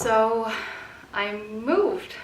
So I moved.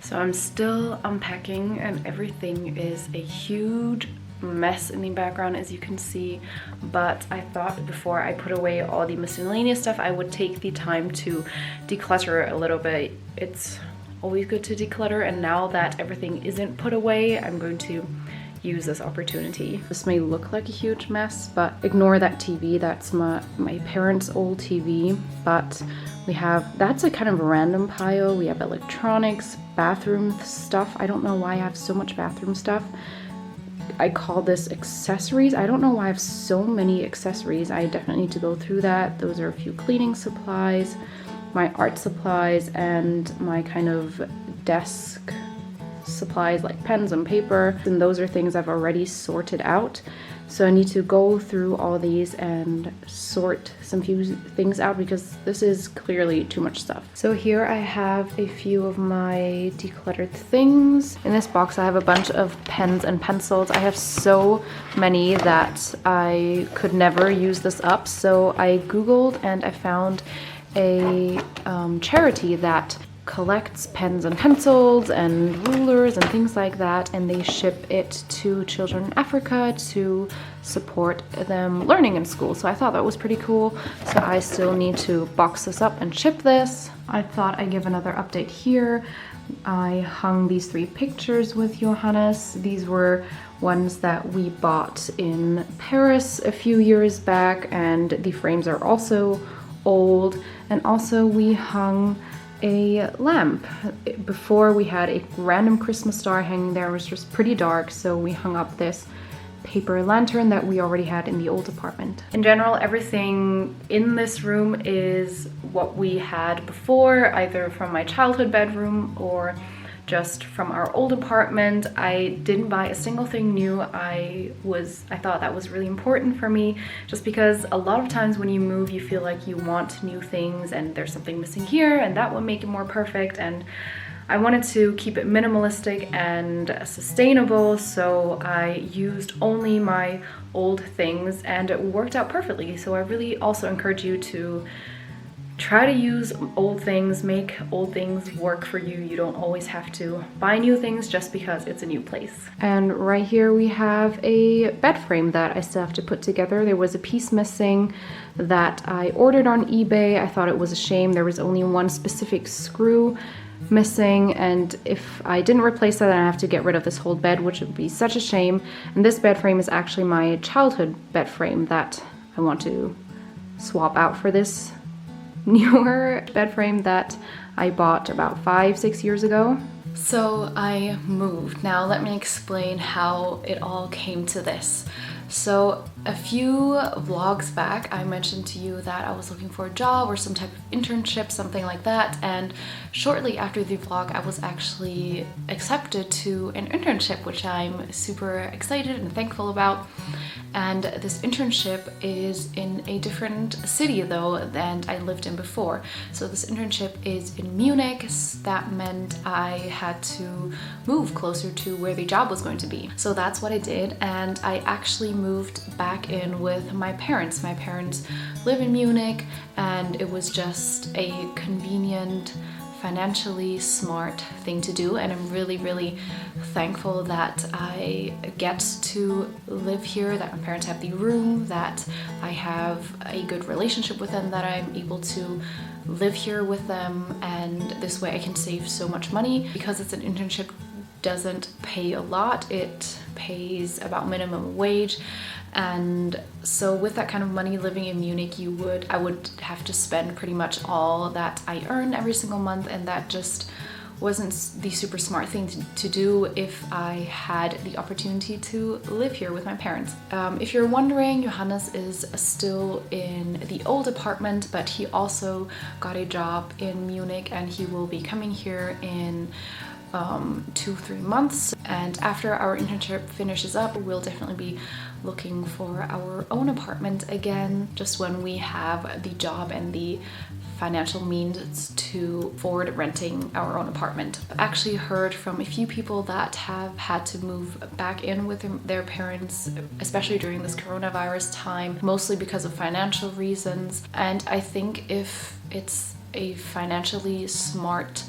So I'm still unpacking and everything is a huge mess in the background, as you can see, but I thought before I put away all the miscellaneous stuff I would take the time to declutter a little bit. It's always good to declutter, and now that everything isn't put away, I'm going to use this opportunity. This may look like a huge mess, but ignore that TV. That's my parents' old TV, but we have, that's a kind of random pile. We have electronics, bathroom stuff. I don't know why I have so much bathroom stuff. I call this accessories. I don't know why I have so many accessories. I definitely need to go through that. Those are a few cleaning supplies, my art supplies, and my kind of desk supplies like pens and paper, and those are things I've already sorted out. So I need to go through all these and sort some few things out because this is clearly too much stuff. So here I have a few of my decluttered things. In this box I have a bunch of pens and pencils. I have so many that I could never use this up, so I googled and I found a charity that collects pens and pencils and rulers and things like that, and they ship it to children in Africa to support them learning in school. So I thought that was pretty cool. So I still need to box this up and ship this. I thought I'd give another update here. I hung these 3 pictures with Johannes. These were ones that we bought in Paris a few years back, and the frames are also old. And also we hung a lamp. Before we had a random Christmas star hanging there. It was just pretty dark, so we hung up this paper lantern that we already had in the old apartment. In general, everything in this room is what we had before, either from my childhood bedroom or just from our old apartment. I didn't buy a single thing new. I thought that was really important for me, just because a lot of times when you move you feel like you want new things and there's something missing here and that will make it more perfect, and I wanted to keep it minimalistic and sustainable, so I used only my old things and it worked out perfectly. So I really also encourage you to try to use old things, make old things work for you. You don't always have to buy new things just because it's a new place. And right here we have a bed frame that I still have to put together. There was a piece missing that I ordered on eBay. I thought it was a shame. There was only one specific screw missing, and if I didn't replace that, then I have to get rid of this whole bed, which would be such a shame. And this bed frame is actually my childhood bed frame that I want to swap out for this newer bed frame that I bought about 5-6 years ago. So I moved. Now let me explain how it all came to this. So a few vlogs back I mentioned to you that I was looking for a job or some type of internship, something like that, and shortly after the vlog I was actually accepted to an internship, which I'm super excited and thankful about. And this internship is in a different city though than I lived in before. So this internship is in Munich. That meant I had to move closer to where the job was going to be. So that's what I did, and I actually moved back in with my parents. My parents live in Munich, and it was just a convenient, financially smart thing to do, and I'm really thankful that I get to live here, that my parents have the room, that I have a good relationship with them, that I'm able to live here with them, and this way I can save so much money. Because it's an internship, doesn't pay a lot, it pays about minimum wage. And so with that kind of money, living in Munich, I would have to spend pretty much all that I earn every single month, and that just wasn't the super smart thing to do if I had the opportunity to live here with my parents. If you're wondering, Johannes is still in the old apartment, but he also got a job in Munich, and he will be coming here in 2-3 months, and after our internship finishes up, we'll definitely be looking for our own apartment again, just when we have the job and the financial means to afford renting our own apartment. I've actually heard from a few people that have had to move back in with their parents, especially during this coronavirus time, mostly because of financial reasons. And I think if it's a financially smart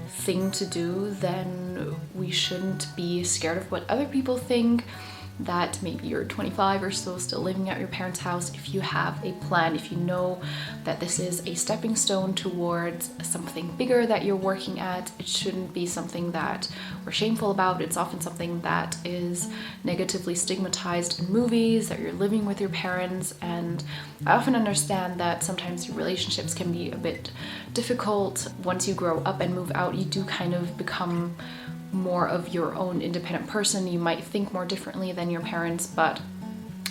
thing to do, then we shouldn't be scared of what other people think. That maybe you're 25 or so, still living at your parents' house. If you have a plan, if you know that this is a stepping stone towards something bigger that you're working at, it shouldn't be something that we're shameful about. It's often something that is negatively stigmatized in movies, that you're living with your parents. And I often understand that sometimes your relationships can be a bit difficult. Once you grow up and move out, you do kind of become more of your own independent person. You might think more differently than your parents, but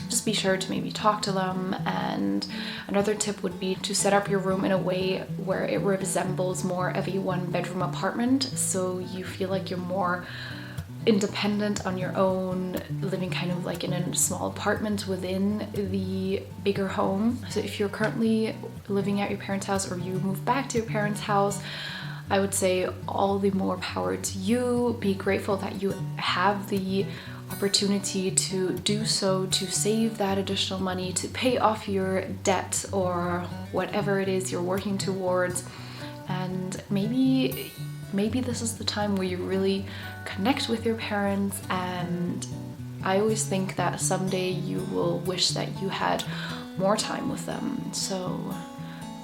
just be sure to maybe talk to them. And another tip would be to set up your room in a way where it resembles more of a 1-bedroom apartment, so you feel like you're more independent on your own, living kind of like in a small apartment within the bigger home. So if you're currently living at your parents' house, or you move back to your parents' house, I would say all the more power to you. Be grateful that you have the opportunity to do so, to save that additional money, to pay off your debt or whatever it is you're working towards. And maybe this is the time where you really connect with your parents, and I always think that someday you will wish that you had more time with them. So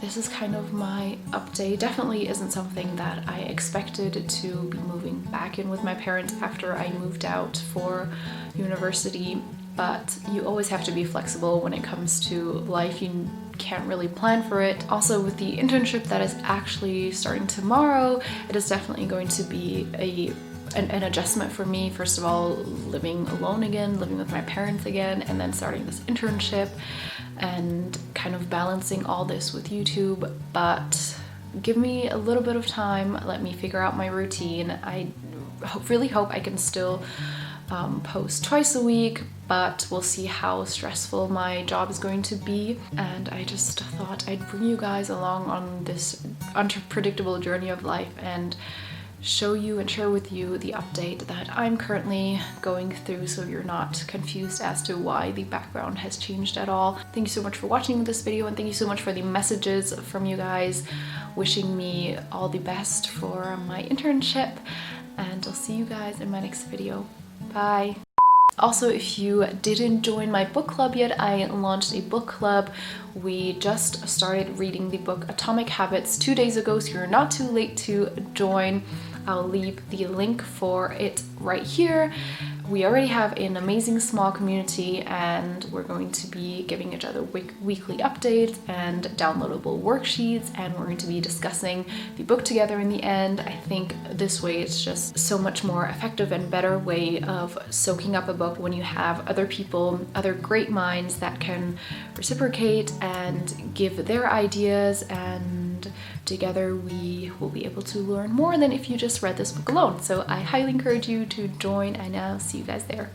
this is kind of my update. Definitely isn't something that I expected to be moving back in with my parents after I moved out for university, but you always have to be flexible when it comes to life. You can't really plan for it. Also, with the internship that is actually starting tomorrow, it is definitely going to be an adjustment for me. First of all, living alone again, living with my parents again, and then starting this internship and kind of balancing all this with YouTube. But give me a little bit of time, let me figure out my routine. I really hope I can still post twice a week, but we'll see how stressful my job is going to be. And I just thought I'd bring you guys along on this unpredictable journey of life and show you and share with you the update that I'm currently going through, so you're not confused as to why the background has changed at all. Thank you so much for watching this video, and thank you so much for the messages from you guys wishing me all the best for my internship, and I'll see you guys in my next video. Bye! Also, if you didn't join my book club yet, I launched a book club. We just started reading the book Atomic Habits 2 days ago, so you're not too late to join. I'll leave the link for it right here. We already have an amazing small community, and we're going to be giving each other weekly updates and downloadable worksheets, and we're going to be discussing the book together in the end. I think this way it's just so much more effective and better way of soaking up a book when you have other people, other great minds that can reciprocate and give their ideas, and together we will be able to learn more than if you just read this book alone. So I highly encourage you to join, and I'll see you guys there.